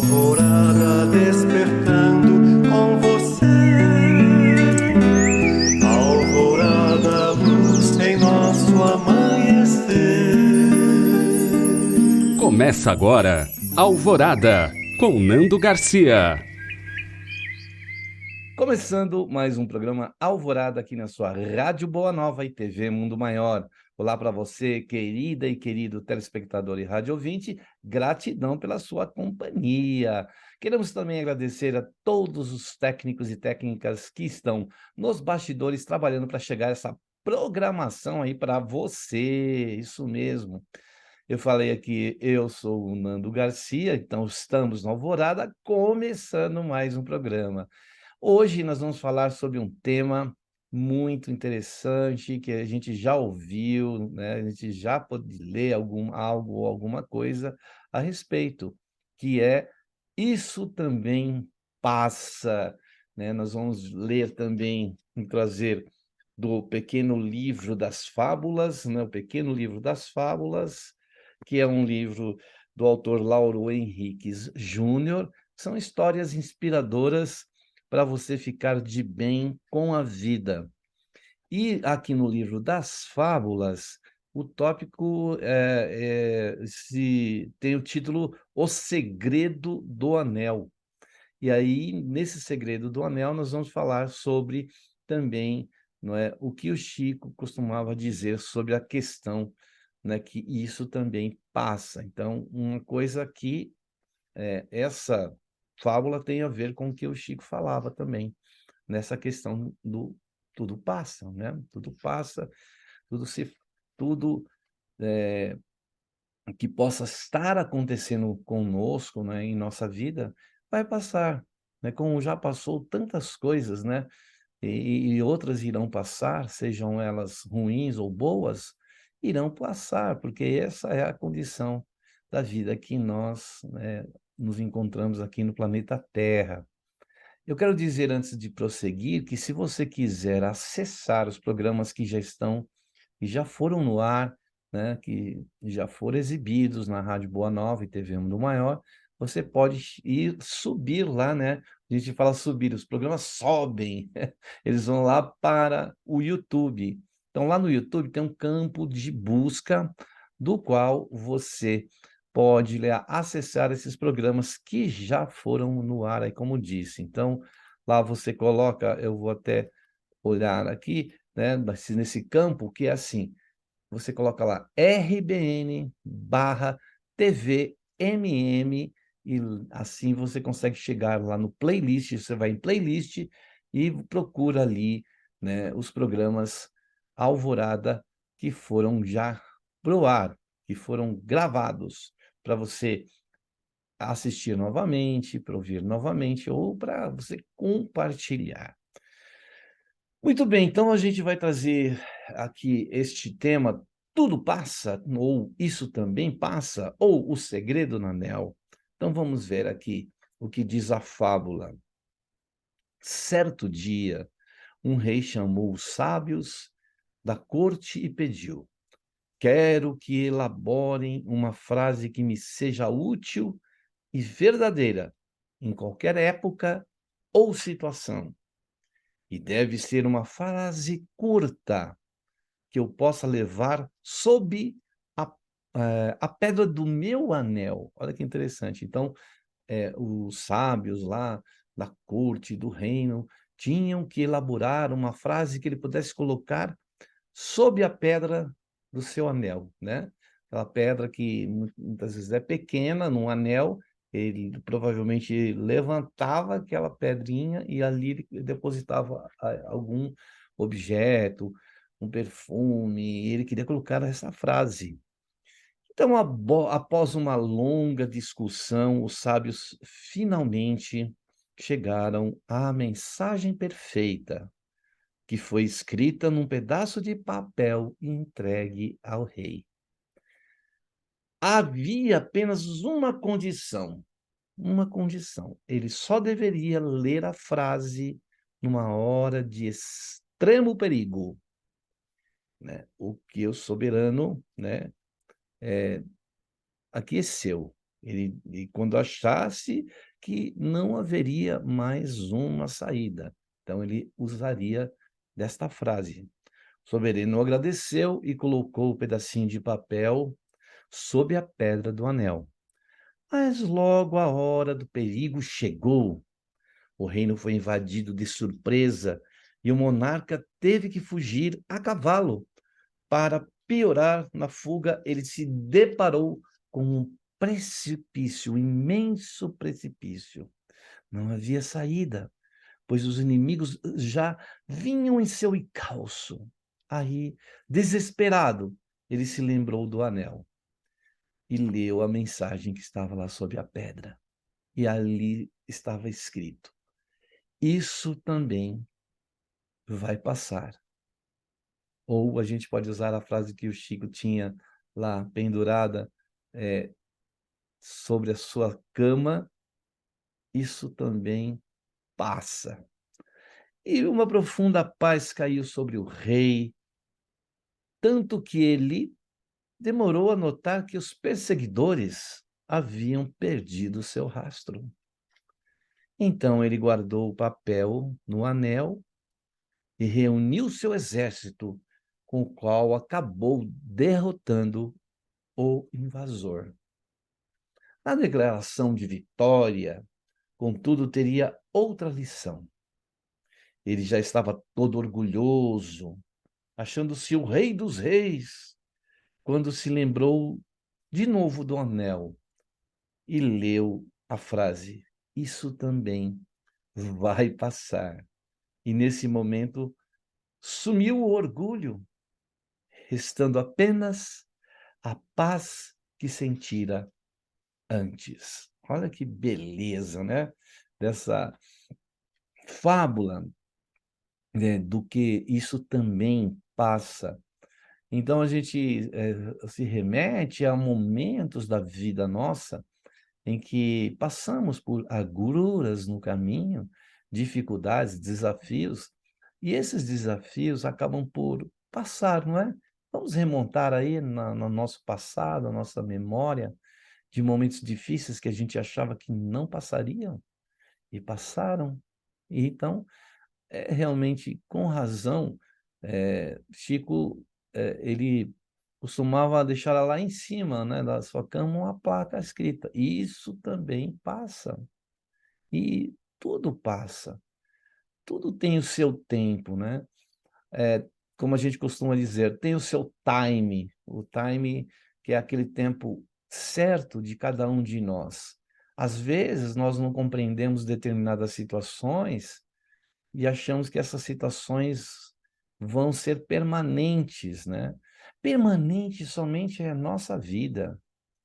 Alvorada despertando com você. Alvorada, luz em nosso amanhecer. Começa agora, Alvorada, com Nando Garcia. Começando mais um programa Alvorada aqui na sua Rádio Boa Nova e TV Mundo Maior. Olá para você, querida e querido telespectador e rádio ouvinte, gratidão pela sua companhia. Queremos também agradecer a todos os técnicos e técnicas que estão nos bastidores trabalhando para chegar essa programação aí para você, isso mesmo. Eu falei aqui, eu sou o Nando Garcia, então estamos na Alvorada, começando mais um programa. Hoje nós vamos falar sobre um tema muito interessante que a gente já ouviu, né? A gente já pôde ler algo ou alguma coisa a respeito, que é Isso Também Passa, né? Nós vamos ler também e trazer do Pequeno Livro das Fábulas, né? O Pequeno Livro das Fábulas, que é um livro do autor Lauro Henriques Júnior. São histórias inspiradoras para você ficar de bem com a vida. E aqui no livro das Fábulas, o tópico tem o título O Segredo do Anel. E aí, nesse Segredo do Anel, nós vamos falar sobre também, não é, o que o Chico costumava dizer sobre a questão, né, que isso também passa. Então, uma coisa que essa fábula tem a ver com o que o Chico falava também, nessa questão do tudo passa, né? Tudo passa, tudo se tudo que possa estar acontecendo conosco, né, em nossa vida, vai passar, né? Como já passou tantas coisas, né? E outras irão passar, sejam elas ruins ou boas, irão passar, porque essa é a condição da vida que nós, né, nos encontramos aqui no planeta Terra. Eu quero dizer, antes de prosseguir, que se você quiser acessar os programas que já estão e já foram no ar, né, que já foram exibidos na Rádio Boa Nova e TV Mundo Maior, você pode ir subir lá, né? A gente fala subir, os programas sobem, eles vão lá para o YouTube. Então, lá no YouTube tem um campo de busca do qual você pode acessar esses programas que já foram no ar, aí, como disse. Então, lá você coloca, eu vou até olhar aqui, né, nesse campo, que é assim, você coloca lá RBN barra TVMM e assim você consegue chegar lá no playlist, você vai em playlist e procura ali, né, os programas Alvorada que foram já pro ar, que foram gravados para você assistir novamente, para ouvir novamente ou para você compartilhar. Muito bem, então a gente vai trazer aqui este tema, tudo passa, ou isso também passa, ou o segredo no anel. Então vamos ver aqui o que diz a fábula. Certo dia, um rei chamou os sábios da corte e pediu: quero que elaborem uma frase que me seja útil e verdadeira em qualquer época ou situação. E deve ser uma frase curta que eu possa levar sob a, a pedra do meu anel. Olha que interessante. Então, os sábios lá da corte, do reino, tinham que elaborar uma frase que ele pudesse colocar sob a pedra do seu anel, né? Aquela pedra que muitas vezes é pequena, num anel, ele provavelmente levantava aquela pedrinha e ali ele depositava algum objeto, um perfume, e ele queria colocar essa frase. Então, após uma longa discussão, os sábios finalmente chegaram à mensagem perfeita, que foi escrita num pedaço de papel e entregue ao rei. Havia apenas uma condição, uma condição. Ele só deveria ler a frase numa hora de extremo perigo, né? O que o soberano, né, aqueceu. E quando achasse que não haveria mais uma saída. Então ele usaria desta frase. O soberano agradeceu e colocou o pedacinho de papel sob a pedra do anel. Mas logo a hora do perigo chegou. O reino foi invadido de surpresa e o monarca teve que fugir a cavalo. Para piorar, na fuga, ele se deparou com um precipício, um imenso precipício. Não havia saída, pois os inimigos já vinham em seu encalço. Aí, desesperado, ele se lembrou do anel e leu a mensagem que estava lá sob a pedra. E ali estava escrito: isso também vai passar. Ou a gente pode usar a frase que o Chico tinha lá pendurada sobre a sua cama: isso também passa. E uma profunda paz caiu sobre o rei, tanto que ele demorou a notar que os perseguidores haviam perdido seu rastro. Então ele guardou o papel no anel e reuniu seu exército, com o qual acabou derrotando o invasor. A declaração de vitória, contudo, teria outra lição. Ele já estava todo orgulhoso, achando-se o rei dos reis, quando se lembrou de novo do anel e leu a frase: isso também vai passar. E nesse momento sumiu o orgulho, restando apenas a paz que sentira antes. Olha que beleza, né? Dessa fábula, né? Do que isso também passa. Então a gente se remete a momentos da vida nossa em que passamos por agruras no caminho, dificuldades, desafios, e esses desafios acabam por passar, não é? Vamos remontar aí no nosso passado, a nossa memória, de momentos difíceis que a gente achava que não passariam, e passaram. E então, realmente, com razão, Chico, ele costumava deixar lá em cima, né, da sua cama uma placa escrita: isso também passa. E tudo passa, tudo tem o seu tempo, né? Como a gente costuma dizer, tem o seu time, o time que é aquele tempo certo de cada um de nós. Às vezes, nós não compreendemos determinadas situações e achamos que essas situações vão ser permanentes, né? Permanente somente é a nossa vida,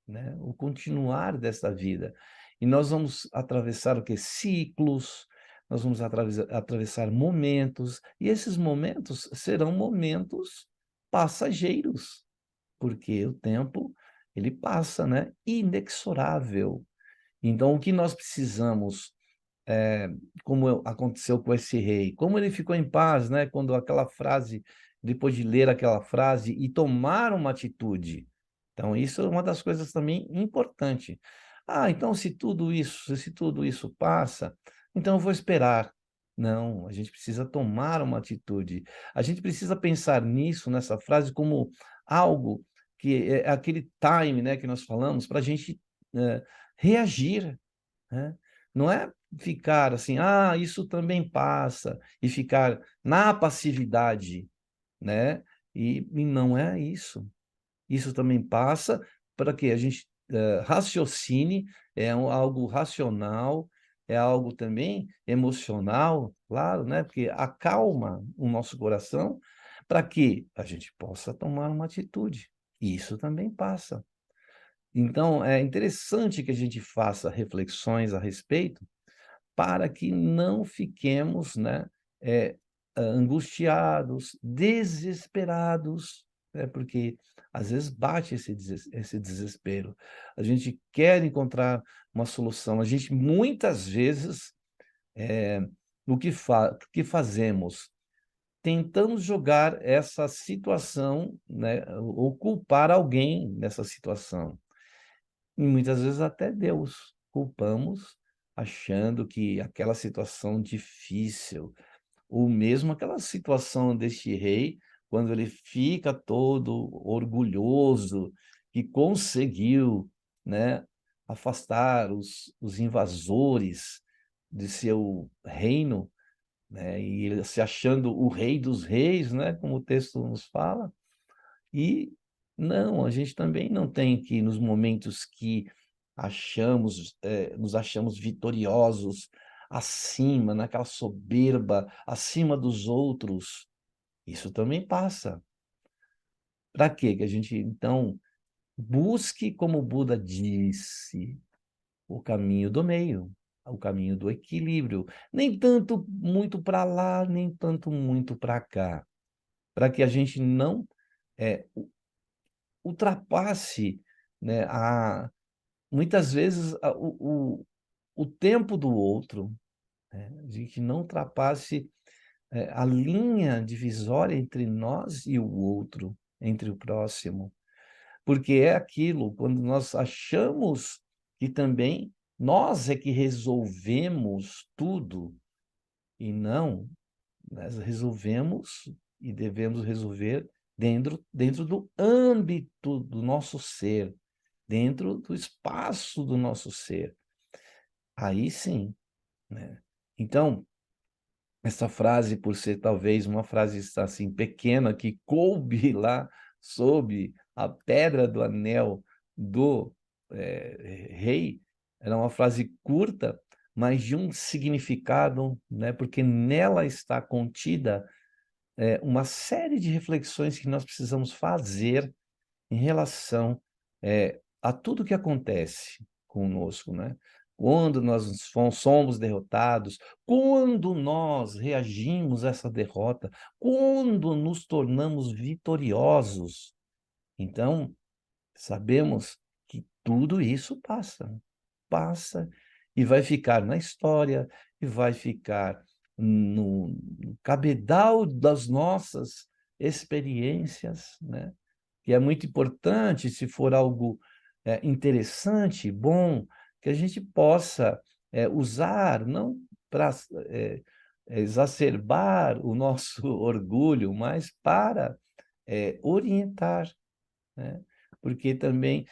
né? O continuar dessa vida. E nós vamos atravessar o quê? Ciclos, nós vamos atravessar momentos, e esses momentos serão momentos passageiros, porque o tempo, ele passa, né? Inexorável. Então, o que nós precisamos, como aconteceu com esse rei, como ele ficou em paz, né? Quando aquela frase, depois de ler aquela frase e tomar uma atitude. Então, isso é uma das coisas também importante. Ah, então se tudo isso passa, então eu vou esperar. Não, a gente precisa tomar uma atitude. A gente precisa pensar nisso, nessa frase, como algo que é aquele time, né, que nós falamos, para a gente reagir, né? Não é ficar assim: "Ah, isso também passa", e ficar na passividade, né? E não é isso. Isso também passa para que a gente, raciocine, algo racional, é algo também emocional, claro, né, porque acalma o nosso coração, para que a gente possa tomar uma atitude. E isso também passa. Então é interessante que a gente faça reflexões a respeito, para que não fiquemos, né, angustiados, desesperados, né, porque às vezes bate esse desespero. A gente quer encontrar uma solução, a gente muitas vezes, eh, o que fazemos? Tentamos jogar essa situação, né, ou culpar alguém nessa situação. e muitas vezes até Deus. Culpamos, achando que aquela situação difícil, ou mesmo aquela situação deste rei, quando ele fica todo orgulhoso, que conseguiu, né, afastar os invasores de seu reino, né, e ele se achando o rei dos reis, né, como o texto nos fala. E não, a gente também não tem que, nos momentos que nos achamos vitoriosos, acima, naquela soberba, acima dos outros, isso também passa. Para quê? Que a gente, então, busque, como o Buda disse, o caminho do meio, o caminho do equilíbrio. Nem tanto muito para lá, nem tanto muito para cá. Para que a gente não é, ultrapasse, né, muitas vezes o tempo do outro, né? A gente não ultrapasse a linha divisória entre nós e o outro, entre o próximo. Porque é aquilo, quando nós achamos que também nós é que resolvemos tudo, e não, nós resolvemos e devemos resolver dentro do âmbito do nosso ser, dentro do espaço do nosso ser. Aí sim, né? Então, essa frase, por ser talvez uma frase assim pequena, que coube lá sob a pedra do anel do rei, era uma frase curta, mas de um significado, né? Porque nela está contida uma série de reflexões que nós precisamos fazer em relação a tudo que acontece conosco, né? Quando nós somos derrotados, quando nós reagimos a essa derrota, quando nos tornamos vitoriosos. Então, sabemos que tudo isso passa e vai ficar na história e vai ficar no cabedal das nossas experiências, né? E é muito importante, se for algo interessante, bom, que a gente possa usar, não para exacerbar o nosso orgulho, mas para orientar, né? Porque também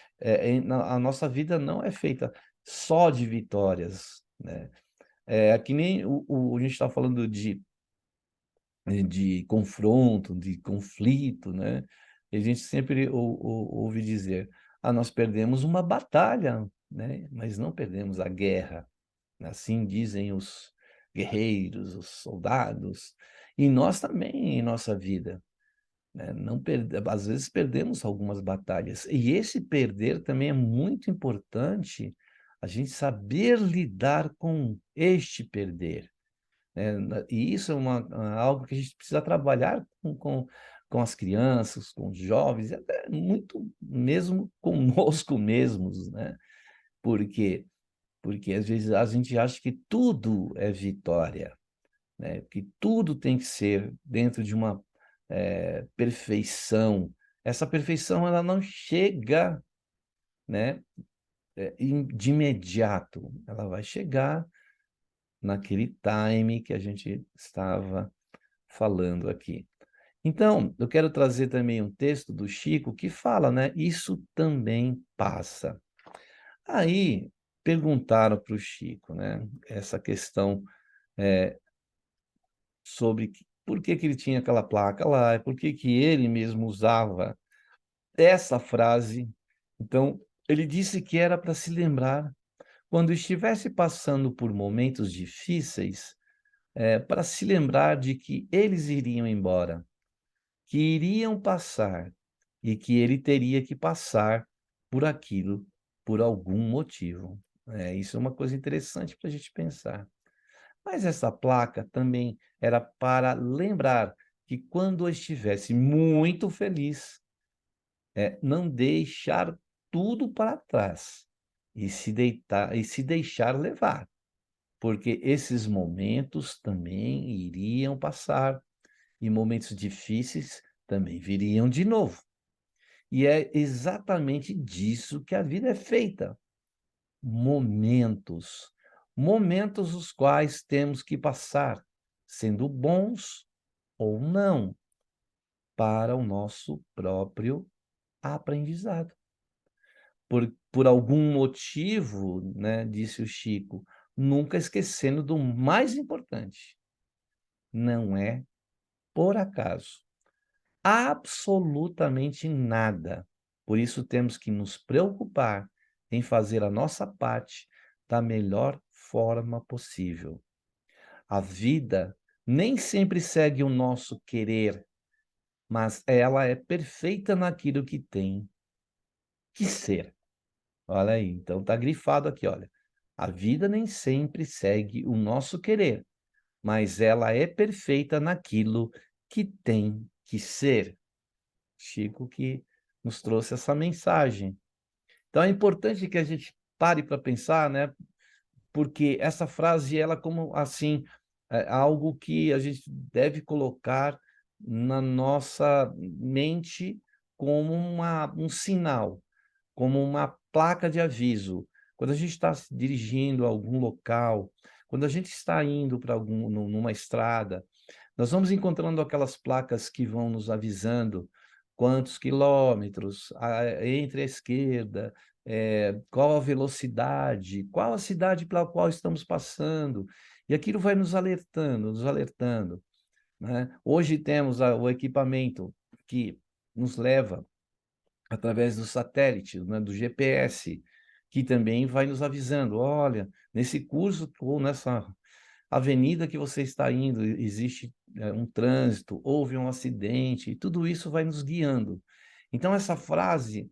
a nossa vida não é feita só de vitórias, né? É que nem a gente está falando de confronto, de conflito, né? E a gente sempre ouve dizer, nós perdemos uma batalha, né? Mas não perdemos a guerra. Assim dizem os guerreiros, os soldados, e nós também em nossa vida, né? Não às vezes perdemos algumas batalhas, e esse perder também é muito importante, a gente saber lidar com este perder, né? E isso é algo que a gente precisa trabalhar com as crianças, com os jovens, e até muito mesmo conosco mesmos, né? Por quê? Porque às vezes a gente acha que tudo é vitória, né? Que tudo tem que ser dentro de uma perfeição. Essa perfeição ela não chega, né? De imediato, ela vai chegar naquele time que a gente estava falando aqui. Então, eu quero trazer também um texto do Chico que fala, né? Isso também passa. Aí perguntaram para o Chico, né? Essa questão sobre por que que ele tinha aquela placa lá, por que que ele mesmo usava essa frase. Então, ele disse que era para se lembrar quando estivesse passando por momentos difíceis, para se lembrar de que eles iriam embora, que iriam passar e que ele teria que passar por aquilo por algum motivo. Isso é uma coisa interessante para a gente pensar. Mas essa placa também era para lembrar que quando eu estivesse muito feliz, não deixar tudo para trás e se deixar levar, porque esses momentos também iriam passar e momentos difíceis também viriam de novo. E é exatamente disso que a vida é feita. Momentos. Momentos os quais temos que passar, sendo bons ou não, para o nosso próprio aprendizado. Por algum motivo, né, disse o Chico, nunca esquecendo do mais importante, não é por acaso. Absolutamente nada. Por isso temos que nos preocupar em fazer a nossa parte da melhor forma possível. A vida nem sempre segue o nosso querer, mas ela é perfeita naquilo que tem que ser. Olha aí, então está grifado aqui, olha. A vida nem sempre segue o nosso querer, mas ela é perfeita naquilo que tem que ser. Chico que nos trouxe essa mensagem. Então é importante que a gente pare para pensar, né? Porque essa frase, ela como assim, é algo que a gente deve colocar na nossa mente como um sinal, como uma placa de aviso. Quando a gente está se dirigindo a algum local, quando a gente está indo para numa estrada, nós vamos encontrando aquelas placas que vão nos avisando quantos quilômetros entre a esquerda, qual a velocidade, qual a cidade pela qual estamos passando, e aquilo vai nos alertando, né? Hoje temos o equipamento que nos leva através do satélite, né, do GPS, que também vai nos avisando, olha, nesse curso ou nessa avenida que você está indo, existe um trânsito, houve um acidente, e tudo isso vai nos guiando. Então, essa frase,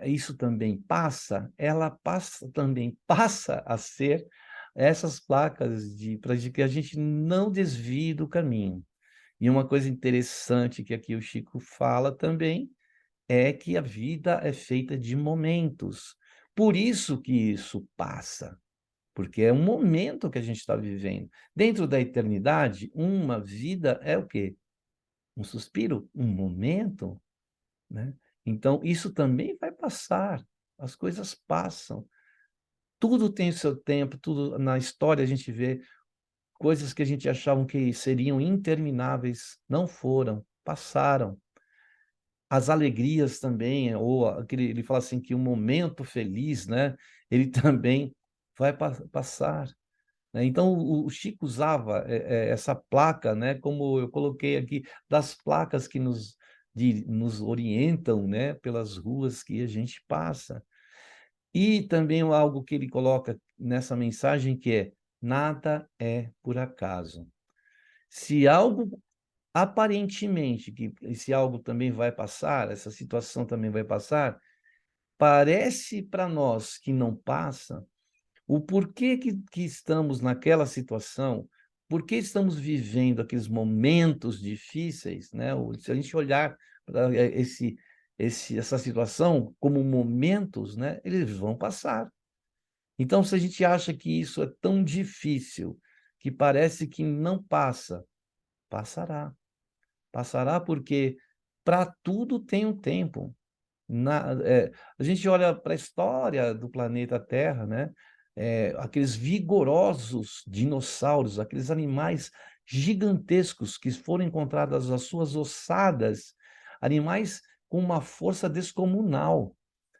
isso também passa, ela passa também passa a ser essas placas para que a gente não desvie do caminho. E uma coisa interessante que aqui o Chico fala também é que a vida é feita de momentos. Por isso que isso passa, porque é um momento que a gente está vivendo. Dentro da eternidade, uma vida é o quê? Um suspiro, um momento, né? Então, isso também vai passar, as coisas passam. Tudo tem o seu tempo, tudo na história a gente vê coisas que a gente achava que seriam intermináveis, não foram, passaram. As alegrias também, ou aquele, ele fala assim que um momento feliz, né? Ele também vai passar. Né? Então, o Chico usava essa placa, né? Como eu coloquei aqui, das placas que nos orientam, né? Pelas ruas que a gente passa. E também algo que ele coloca nessa mensagem que é: nada é por acaso. Se algo aparentemente que esse algo também vai passar, essa situação também vai passar, parece para nós que não passa, o porquê que estamos naquela situação, por que estamos vivendo aqueles momentos difíceis, né? Se a gente olhar para essa situação como momentos, né? Eles vão passar. Então, se a gente acha que isso é tão difícil, que parece que não passa, passará. Passará porque para tudo tem um tempo. A gente olha para a história do planeta Terra, né? Aqueles vigorosos dinossauros, aqueles animais gigantescos que foram encontradas as suas ossadas, animais com uma força descomunal,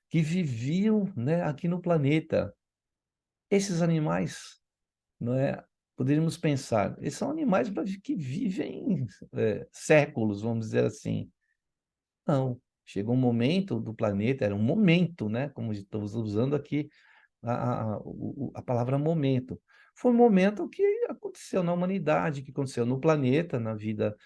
que viviam, né, aqui no planeta. Esses animais, não é? Poderíamos pensar, esses são animais que vivem séculos, vamos dizer assim. Não, chegou um momento do planeta, era um momento, né? Como estamos usando aqui a palavra momento. Foi um momento que aconteceu na humanidade, que aconteceu no planeta, na vida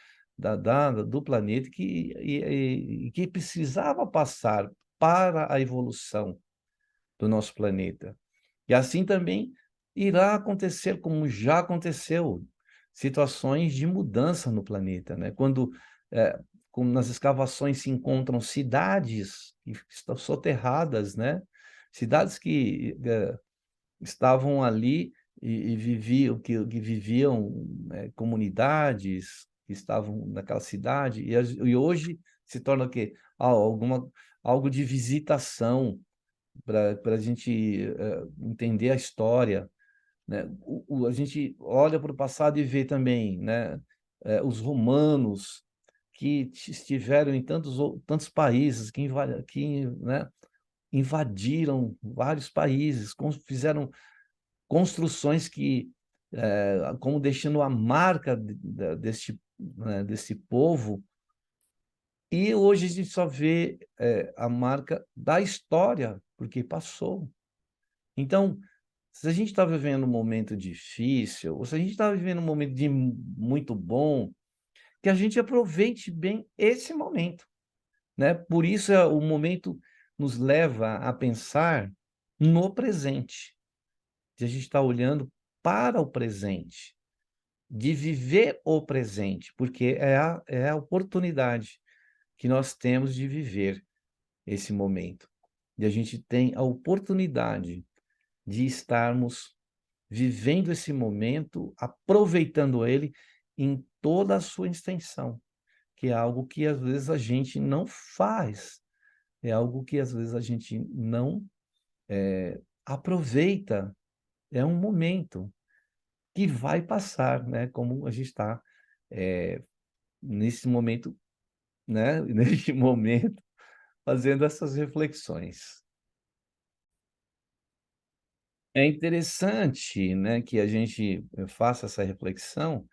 do planeta, e que precisava passar para a evolução do nosso planeta. E assim também irá acontecer, como já aconteceu, situações de mudança no planeta, né? Quando, eh, como nas escavações se encontram cidades que estão soterradas, né? Cidades que estavam ali e viviam comunidades que estavam naquela cidade e hoje se torna o quê? Alguma algo de visitação para a gente entender a história, né? A gente olha para o passado e vê também, né, os romanos que estiveram em tantos países, né, invadiram vários países, fizeram construções que, como deixando a marca né, desse povo, e hoje a gente só vê a marca da história, porque passou. Então, se a gente está vivendo um momento difícil, ou se a gente está vivendo um momento muito bom, que a gente aproveite bem esse momento, né? Por isso o momento nos leva a pensar no presente, de a gente estar olhando para o presente, de viver o presente, porque é a oportunidade que nós temos de viver esse momento. E a gente tem a oportunidade de estarmos vivendo esse momento, aproveitando ele em toda a sua extensão, que é algo que às vezes a gente não faz, é algo que às vezes a gente não aproveita. É um momento que vai passar, né? Como a gente está nesse momento, né? Neste momento, fazendo essas reflexões. É interessante, né, que a gente faça essa reflexão,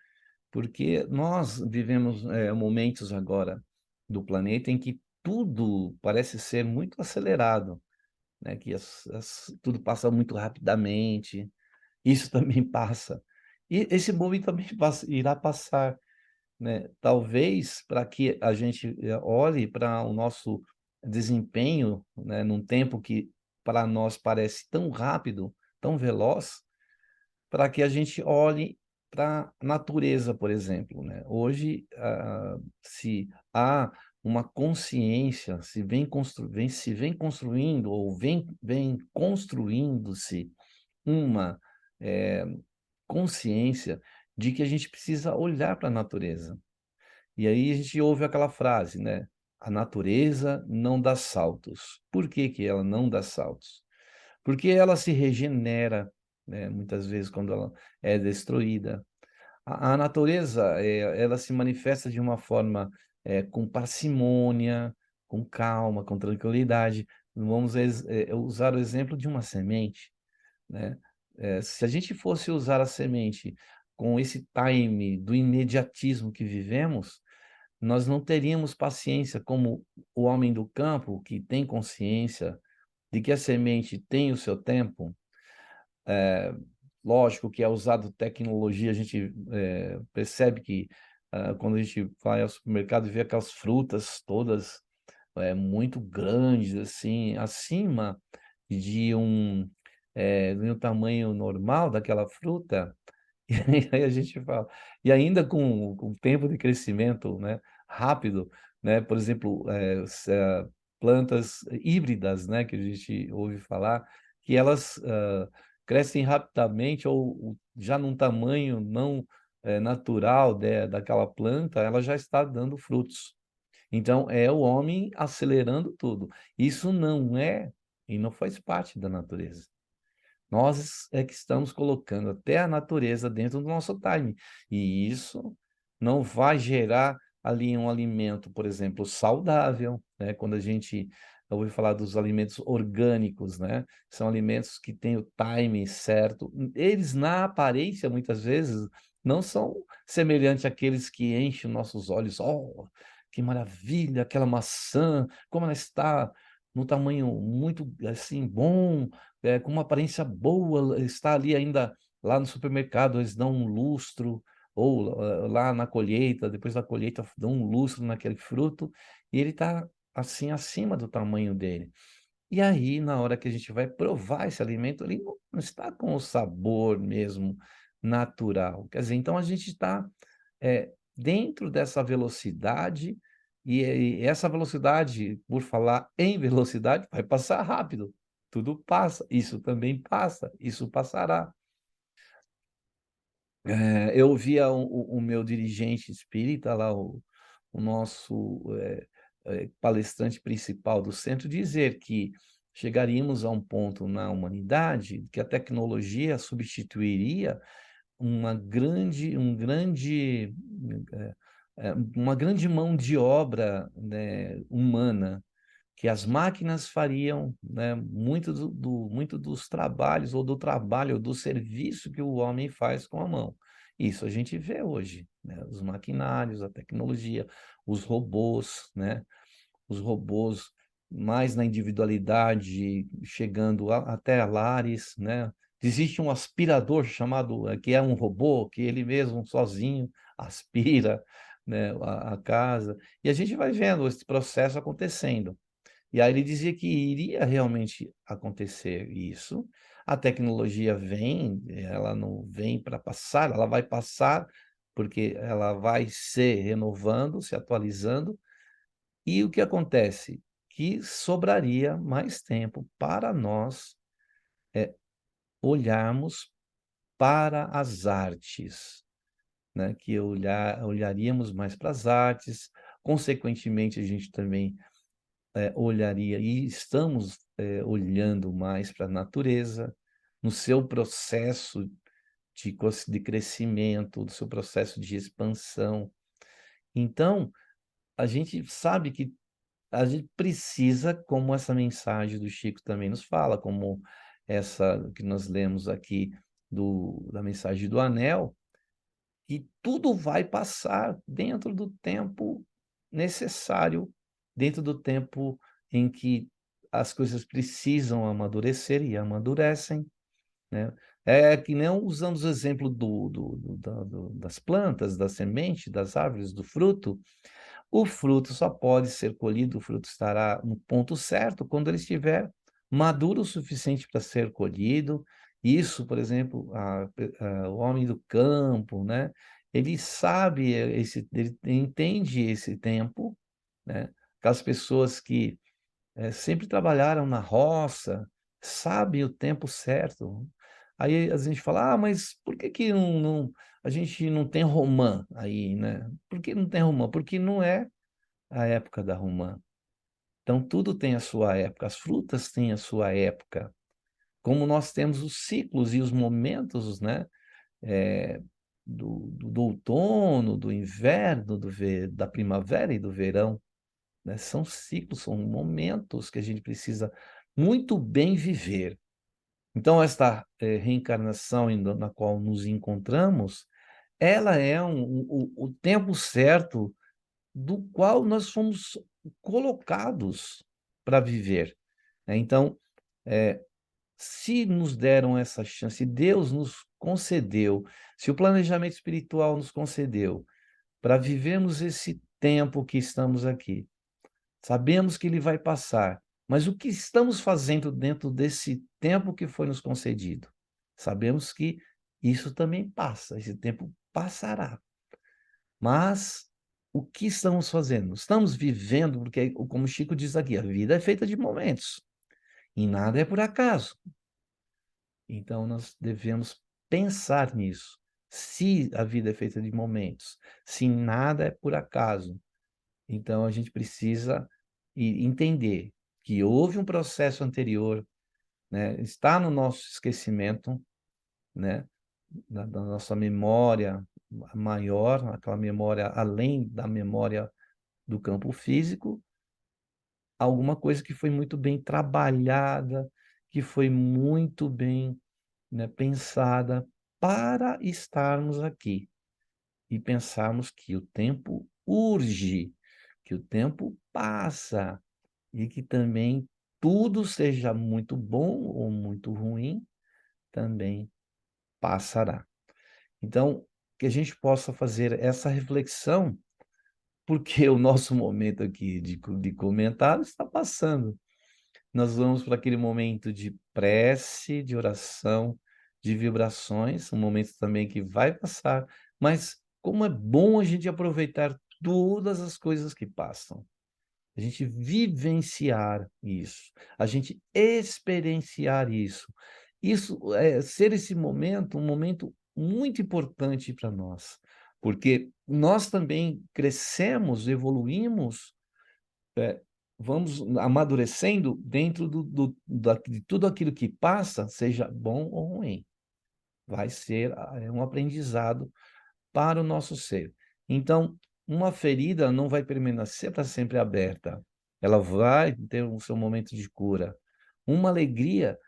porque nós vivemos momentos agora do planeta em que tudo parece ser muito acelerado, né, que tudo passa muito rapidamente, isso também passa. E esse momento também irá passar, né? Talvez para que a gente olhe para o nosso desempenho, né, num tempo que para nós parece tão rápido, tão veloz, para que a gente olhe para a natureza, por exemplo, né? Hoje, se há uma consciência, se vem construindo ou vem construindo-se uma eh, consciência de que a gente precisa olhar para a natureza. E aí a gente ouve aquela frase, né? A natureza não dá saltos. Por que que ela não dá saltos? Porque ela se regenera, né, muitas vezes quando ela é destruída. A natureza, ela se manifesta de uma forma com parcimônia, com calma, com tranquilidade. Vamos usar o exemplo de uma semente, né? Se a gente fosse usar a semente com esse time do imediatismo que vivemos, nós não teríamos paciência como o homem do campo, que tem consciência de que a semente tem o seu tempo. Lógico que é usado tecnologia, a gente percebe que quando a gente vai ao supermercado e vê aquelas frutas todas muito grandes, assim, acima de um tamanho normal daquela fruta, e aí a gente fala, e ainda com o tempo de crescimento, né, rápido, né, por exemplo, plantas híbridas, né, que a gente ouve falar, que elas crescem rapidamente ou já num tamanho não natural daquela planta, ela já está dando frutos. Então, é o homem acelerando tudo. Isso não é e não faz parte da natureza. Nós é que estamos colocando até a natureza dentro do nosso time. E isso não vai gerar ali um alimento, por exemplo, saudável, né? Quando a gente ouve falar dos alimentos orgânicos, né? São alimentos que têm o time certo. Eles, na aparência, muitas vezes, não são semelhantes àqueles que enchem nossos olhos. Oh, que maravilha, aquela maçã, como ela está no tamanho muito assim bom, com uma aparência boa, está ali ainda lá no supermercado, eles dão um lustro, ou lá na colheita, depois da colheita, dão um lustro naquele fruto, e ele está assim acima do tamanho dele. E aí, na hora que a gente vai provar esse alimento, ele não está com o sabor mesmo natural. Quer dizer, então a gente está dentro dessa velocidade, e essa velocidade, por falar em velocidade, vai passar rápido. Tudo passa, isso também passa, isso passará. Eu via o meu dirigente espírita lá, o nosso palestrante principal do centro, dizer que chegaríamos a um ponto na humanidade que a tecnologia substituiria uma grande mão de obra, né, humana, que as máquinas fariam, né, muito dos trabalhos, ou do trabalho, ou do serviço que o homem faz com a mão. Isso a gente vê hoje, né, os maquinários, a tecnologia, os robôs, né, os robôs mais na individualidade, chegando até lares, né? Existe um aspirador chamado, que é um robô, que ele mesmo, sozinho, aspira, né, a casa. E a gente vai vendo esse processo acontecendo. E aí ele dizia que iria realmente acontecer isso. A tecnologia vem, ela não vem para passar, ela vai passar porque ela vai se renovando, se atualizando, e o que acontece? Que sobraria mais tempo para nós olharmos para as artes, né? Que olharíamos mais para as artes, consequentemente, a gente também olharia, e estamos olhando mais para a natureza, no seu processo de crescimento, do seu processo de expansão. Então, a gente sabe que a gente precisa, como essa mensagem do Chico também nos fala, como essa que nós lemos aqui da mensagem do Anel, que tudo vai passar dentro do tempo necessário, dentro do tempo em que as coisas precisam amadurecer e amadurecem, né? É que nem usamos o exemplo das plantas, da semente, das árvores, do fruto. O fruto só pode ser colhido, o fruto estará no ponto certo quando ele estiver maduro o suficiente para ser colhido. Isso, por exemplo, o homem do campo, né? Ele sabe ele entende esse tempo, né? Aquelas pessoas que sempre trabalharam na roça, sabem o tempo certo. Aí a gente fala, mas por que que a gente não tem romã aí, né? Por que não tem romã? Porque não é a época da romã. Então, tudo tem a sua época, as frutas têm a sua época. Como nós temos os ciclos e os momentos, né? eh, do outono, do inverno, da primavera e do verão, né? São ciclos, são momentos que a gente precisa muito bem viver. Então, esta reencarnação na qual nos encontramos, ela é o tempo certo do qual nós fomos colocados para viver, né? Então, se nos deram essa chance, se Deus nos concedeu, se o planejamento espiritual nos concedeu para vivermos esse tempo que estamos aqui, sabemos que ele vai passar, mas o que estamos fazendo dentro desse tempo que foi nos concedido? Sabemos que isso também passa, esse tempo passará. Mas o que estamos fazendo? Estamos vivendo, porque, como o Chico diz aqui, a vida é feita de momentos, e nada é por acaso. Então, nós devemos pensar nisso. Se a vida é feita de momentos, se nada é por acaso, então a gente precisa entender que houve um processo anterior, né? Está no nosso esquecimento, né? Da nossa memória maior, aquela memória além da memória do campo físico, alguma coisa que foi muito bem trabalhada, que foi muito bem, né, pensada para estarmos aqui e pensarmos que o tempo urge, que o tempo passa e que também tudo seja muito bom ou muito ruim, também passará. Então, que a gente possa fazer essa reflexão, porque o nosso momento aqui de comentário está passando. Nós vamos para aquele momento de prece, de oração, de vibrações, um momento também que vai passar, mas como é bom a gente aproveitar todas as coisas que passam, a gente vivenciar isso, a gente experienciar isso. Isso é ser esse momento, um momento muito importante para nós, porque nós também crescemos, evoluímos vamos amadurecendo dentro de tudo aquilo que passa, seja bom ou ruim. Vai ser um aprendizado para o nosso ser. Então, uma ferida não vai permanecer para sempre aberta. Ela vai ter o seu momento de cura. Uma alegria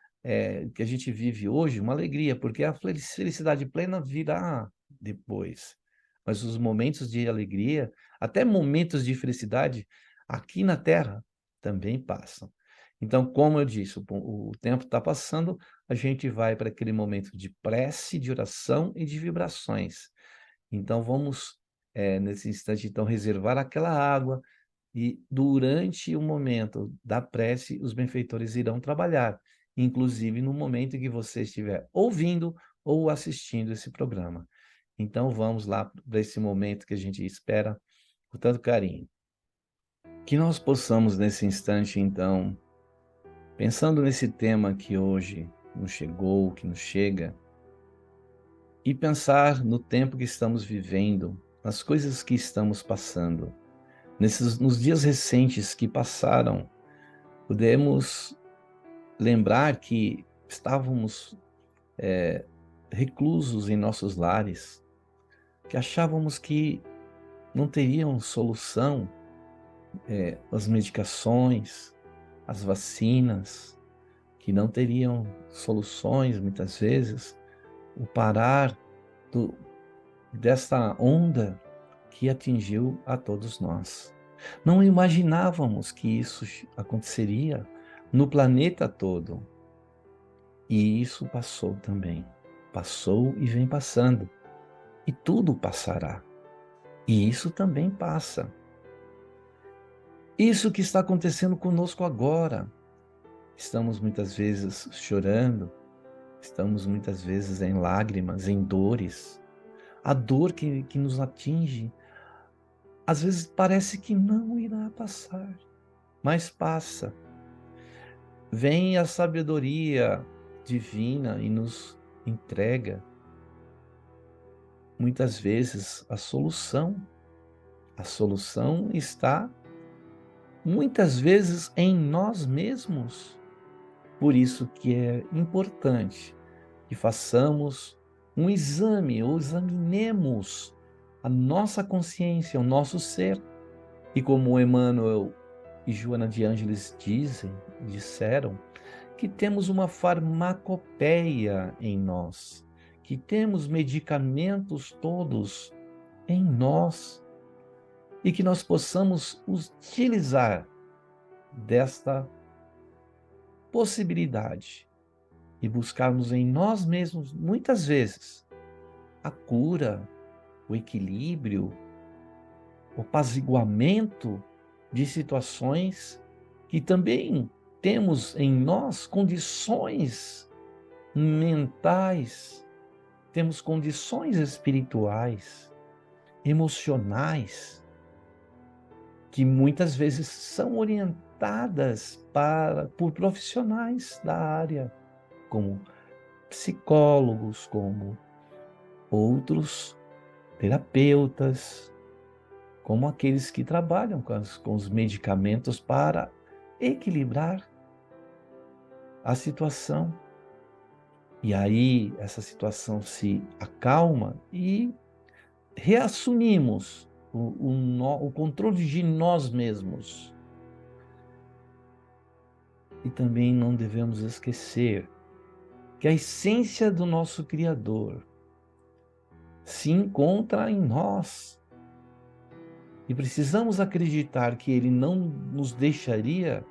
que a gente vive hoje, uma alegria, porque a felicidade plena virá depois. Mas os momentos de alegria, até momentos de felicidade, aqui na Terra, também passam. Então, como eu disse, o tempo está passando, a gente vai para aquele momento de prece, de oração e de vibrações. Então, vamos, nesse instante, então, reservar aquela água e, durante o momento da prece, os benfeitores irão trabalhar, inclusive no momento em que você estiver ouvindo ou assistindo esse programa. Então, vamos lá para esse momento que a gente espera com tanto carinho. Que nós possamos, nesse instante, então, pensando nesse tema que hoje nos chegou, que nos chega, e pensar no tempo que estamos vivendo, nas coisas que estamos passando. Nos dias recentes que passaram, podemos lembrar que estávamos reclusos em nossos lares, que achávamos que não teriam solução, as medicações, as vacinas, que não teriam soluções, muitas vezes, o parar dessa onda que atingiu a todos nós. Não imaginávamos que isso aconteceria no planeta todo. E isso passou também. Passou e vem passando. E tudo passará. E isso também passa. Isso que está acontecendo conosco agora. Estamos muitas vezes chorando, estamos muitas vezes em lágrimas, em dores. A dor que nos atinge, às vezes parece que não irá passar, mas passa. Vem a sabedoria divina e nos entrega, muitas vezes, a solução. A solução está, muitas vezes, em nós mesmos. Por isso que é importante que façamos um exame, ou examinemos a nossa consciência, o nosso ser. E como Emmanuel e Joana de Ângeles disseram, que temos uma farmacopeia em nós, que temos medicamentos todos em nós, e que nós possamos utilizar desta possibilidade e buscarmos em nós mesmos, muitas vezes, a cura, o equilíbrio, o apaziguamento de situações que também temos em nós condições mentais, temos condições espirituais, emocionais, que muitas vezes são orientadas por profissionais da área, como psicólogos, como outros terapeutas, como aqueles que trabalham com os medicamentos para equilibrar a situação. E aí essa situação se acalma e reassumimos o controle de nós mesmos. E também não devemos esquecer que a essência do nosso Criador se encontra em nós. E precisamos acreditar que Ele não nos deixaria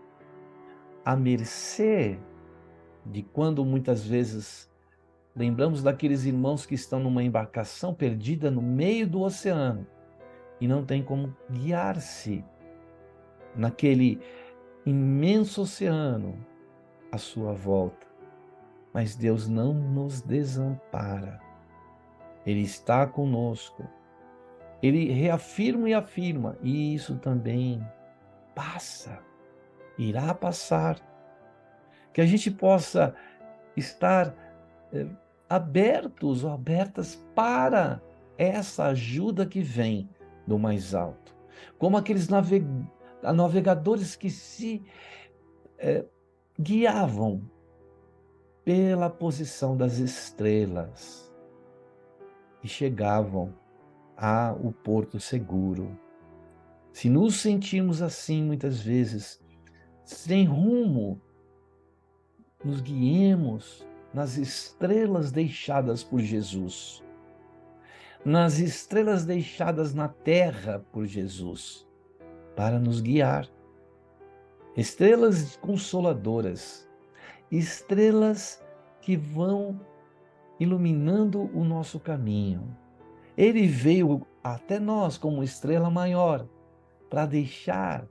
à mercê de quando muitas vezes lembramos daqueles irmãos que estão numa embarcação perdida no meio do oceano e não tem como guiar-se naquele imenso oceano à sua volta. Mas Deus não nos desampara. Ele está conosco. Ele reafirma e afirma, e isso também passa, irá passar. Que a gente possa estar abertos ou abertas para essa ajuda que vem do mais alto. Como aqueles navegadores que se guiavam pela posição das estrelas e chegavam ao porto seguro. Se nos sentimos assim muitas vezes, sem rumo, nos guiemos nas estrelas deixadas por Jesus, nas estrelas deixadas na terra por Jesus, para nos guiar. Estrelas consoladoras, estrelas que vão iluminando o nosso caminho. Ele veio até nós como estrela maior para deixar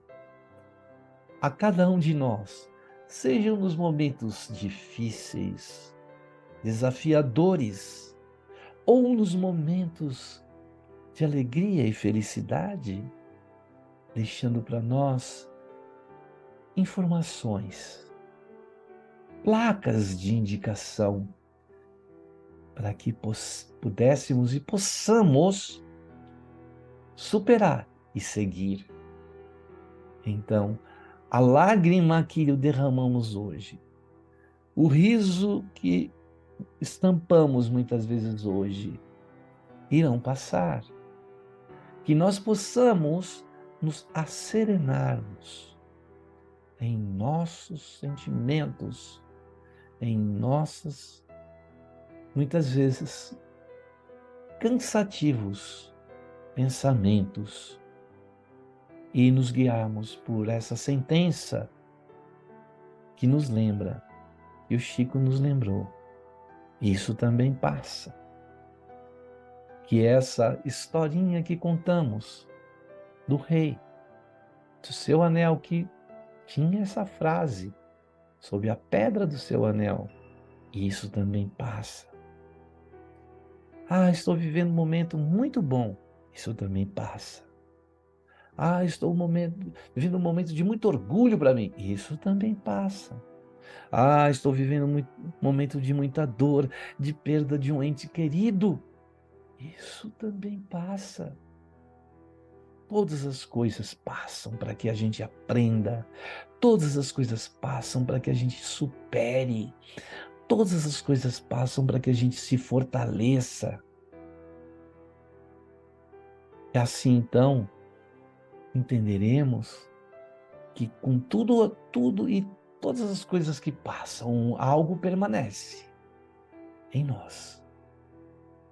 a cada um de nós, sejam nos momentos difíceis, desafiadores, ou nos momentos de alegria e felicidade, deixando para nós informações, placas de indicação, para que pudéssemos e possamos superar e seguir. Então, a lágrima que derramamos hoje, o riso que estampamos muitas vezes hoje, irão passar. Que nós possamos nos asserenarmos em nossos sentimentos, em nossas, muitas vezes, cansativos pensamentos e nos guiarmos por essa sentença que nos lembra, e o Chico nos lembrou, isso também passa. Que essa historinha que contamos do rei, do seu anel, que tinha essa frase, sob a pedra do seu anel, isso também passa. Ah, estou vivendo um momento muito bom, isso também passa. Ah, estou vivendo um momento de muito orgulho para mim, isso também passa. Ah, estou vivendo um momento de muita dor, de perda de um ente querido, isso também passa. Todas as coisas passam para que a gente aprenda. Todas as coisas passam para que a gente supere. Todas as coisas passam para que a gente se fortaleça. E assim, então, entenderemos que com tudo e todas as coisas que passam, algo permanece em nós.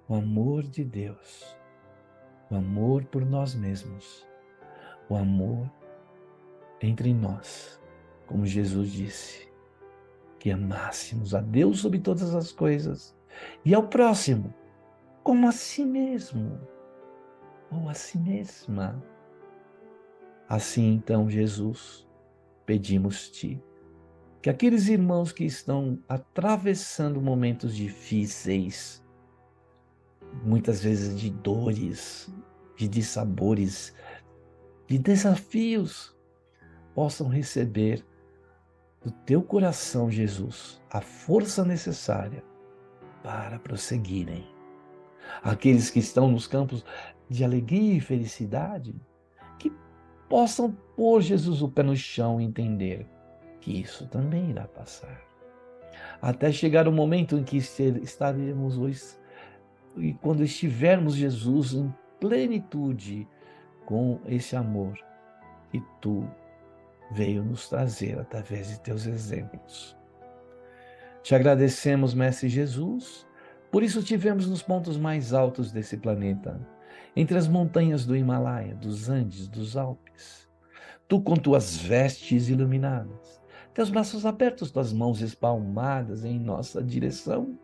O amor de Deus, o amor por nós mesmos, o amor entre nós, como Jesus disse, que amássemos a Deus sobre todas as coisas e ao próximo como a si mesmo ou a si mesma. Assim, então, Jesus, pedimos-te que aqueles irmãos que estão atravessando momentos difíceis, muitas vezes de dores, de dissabores, de desafios, possam receber do teu coração, Jesus, a força necessária para prosseguirem. Aqueles que estão nos campos de alegria e felicidade, que possam pôr, Jesus, o pé no chão e entender que isso também irá passar. Até chegar o momento em que estaremos hoje, e quando estivermos, Jesus, em plenitude com esse amor que tu veio nos trazer através de teus exemplos. Te agradecemos, Mestre Jesus, por isso tivemos nos pontos mais altos desse planeta, entre as montanhas do Himalaia, dos Andes, dos Alpes. Tu com tuas vestes iluminadas, teus braços abertos, tuas mãos espalmadas em nossa direção,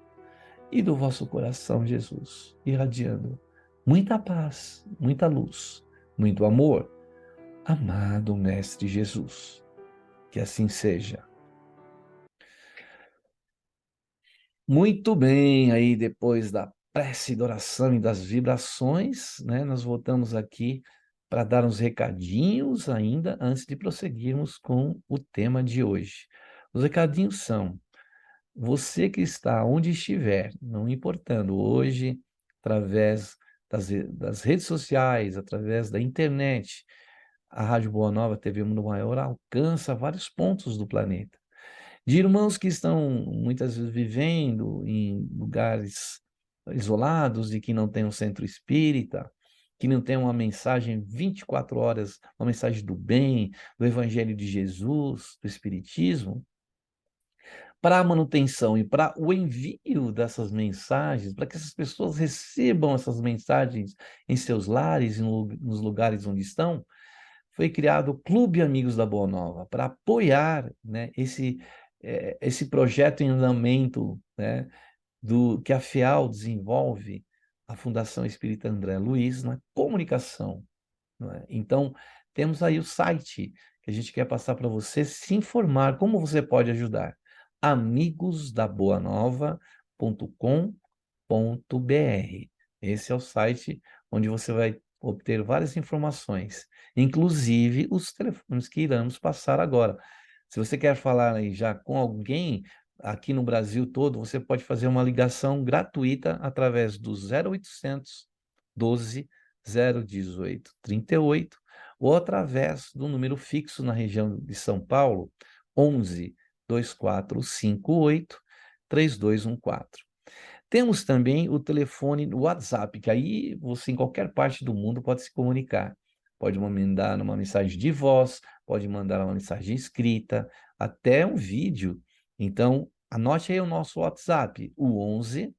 e do vosso coração, Jesus, irradiando muita paz, muita luz, muito amor. Amado Mestre Jesus, que assim seja. Muito bem, aí depois da prece, da oração e das vibrações, né, nós voltamos aqui para dar uns recadinhos ainda antes de prosseguirmos com o tema de hoje. Os recadinhos são: você que está onde estiver, não importando, hoje, através das redes sociais, através da internet, a Rádio Boa Nova teve um maior alcance a vários pontos do planeta. De irmãos que estão muitas vezes vivendo em lugares isolados e que não têm um centro espírita, que não tem uma mensagem 24 horas, uma mensagem do bem, do Evangelho de Jesus, do Espiritismo, para a manutenção e para o envio dessas mensagens, para que essas pessoas recebam essas mensagens em seus lares e nos lugares onde estão, foi criado o Clube Amigos da Boa Nova, para apoiar, né, esse projeto em andamento, né, que a FEAL desenvolve, a Fundação Espírita André Luiz, na comunicação. Não é? Então, temos aí o site que a gente quer passar para você se informar como você pode ajudar. amigosdaboanova.com.br. Esse é o site onde você vai obter várias informações, inclusive os telefones que iremos passar agora. Se você quer falar aí já com alguém aqui no Brasil todo, você pode fazer uma ligação gratuita através do 0800 12 018 38 ou através do número fixo na região de São Paulo, 11 2458 3214. Temos também o telefone WhatsApp, que aí você em qualquer parte do mundo pode se comunicar. Pode mandar uma mensagem de voz, pode mandar uma mensagem escrita, até um vídeo. Então, anote aí o nosso WhatsApp, o 11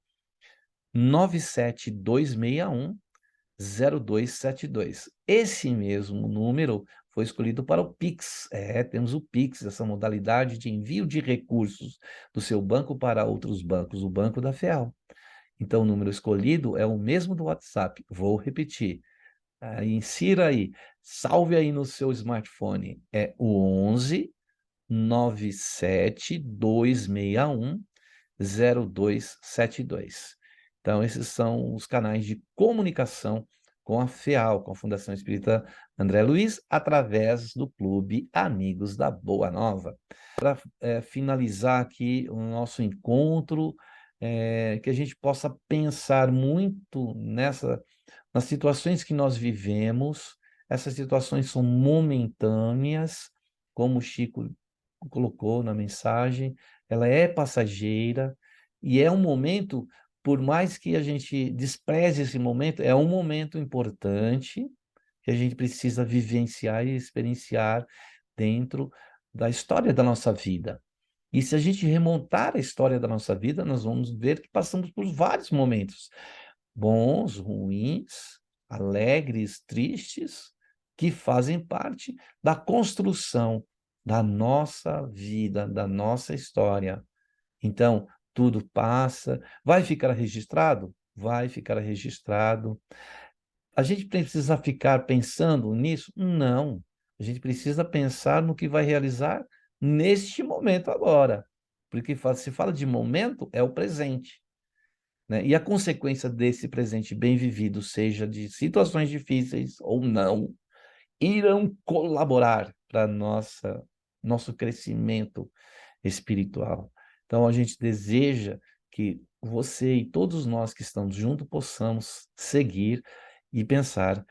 97261 0272. Esse mesmo número foi escolhido para o Pix. Temos o Pix, essa modalidade de envio de recursos do seu banco para outros bancos, o Banco da FEAL. Então, o número escolhido é o mesmo do WhatsApp. Vou repetir. Insira aí, salve aí no seu smartphone. É o 11 97261 0272. Então, esses são os canais de comunicação com a FEAL, com a Fundação Espírita André Luiz, através do Clube Amigos da Boa Nova. Para finalizar aqui o nosso encontro, que a gente possa pensar muito nas situações que nós vivemos. Essas situações são momentâneas, como o Chico colocou na mensagem, ela é passageira e é um momento, por mais que a gente despreze esse momento, é um momento importante que a gente precisa vivenciar e experienciar dentro da história da nossa vida. E se a gente remontar a história da nossa vida, nós vamos ver que passamos por vários momentos, bons, ruins, alegres, tristes, que fazem parte da construção da nossa vida, da nossa história. Então, tudo passa. Vai ficar registrado? Vai ficar registrado. A gente precisa ficar pensando nisso? Não. A gente precisa pensar no que vai realizar neste momento agora. Porque se fala de momento, é o presente. Né? E a consequência desse presente bem vivido, seja de situações difíceis ou não, irão colaborar para nosso crescimento espiritual. Então, a gente deseja que você e todos nós que estamos juntos possamos seguir e pensar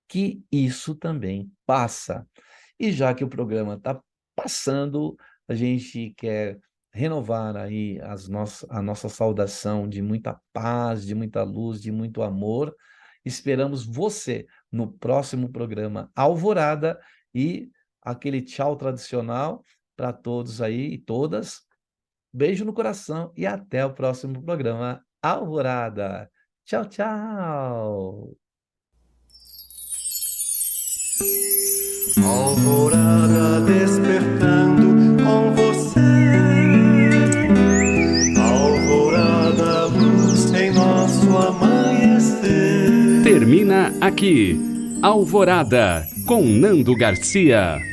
que isso também passa. E já que o programa está passando, a gente quer renovar aí a nossa saudação de muita paz, de muita luz, de muito amor. Esperamos você no próximo programa Alvorada e aquele tchau tradicional para todos aí e todas. Beijo no coração e até o próximo programa Alvorada. Tchau, tchau. Alvorada despertando com você. Alvorada, luz em nosso amanhecer. Termina aqui, Alvorada, com Nando Garcia.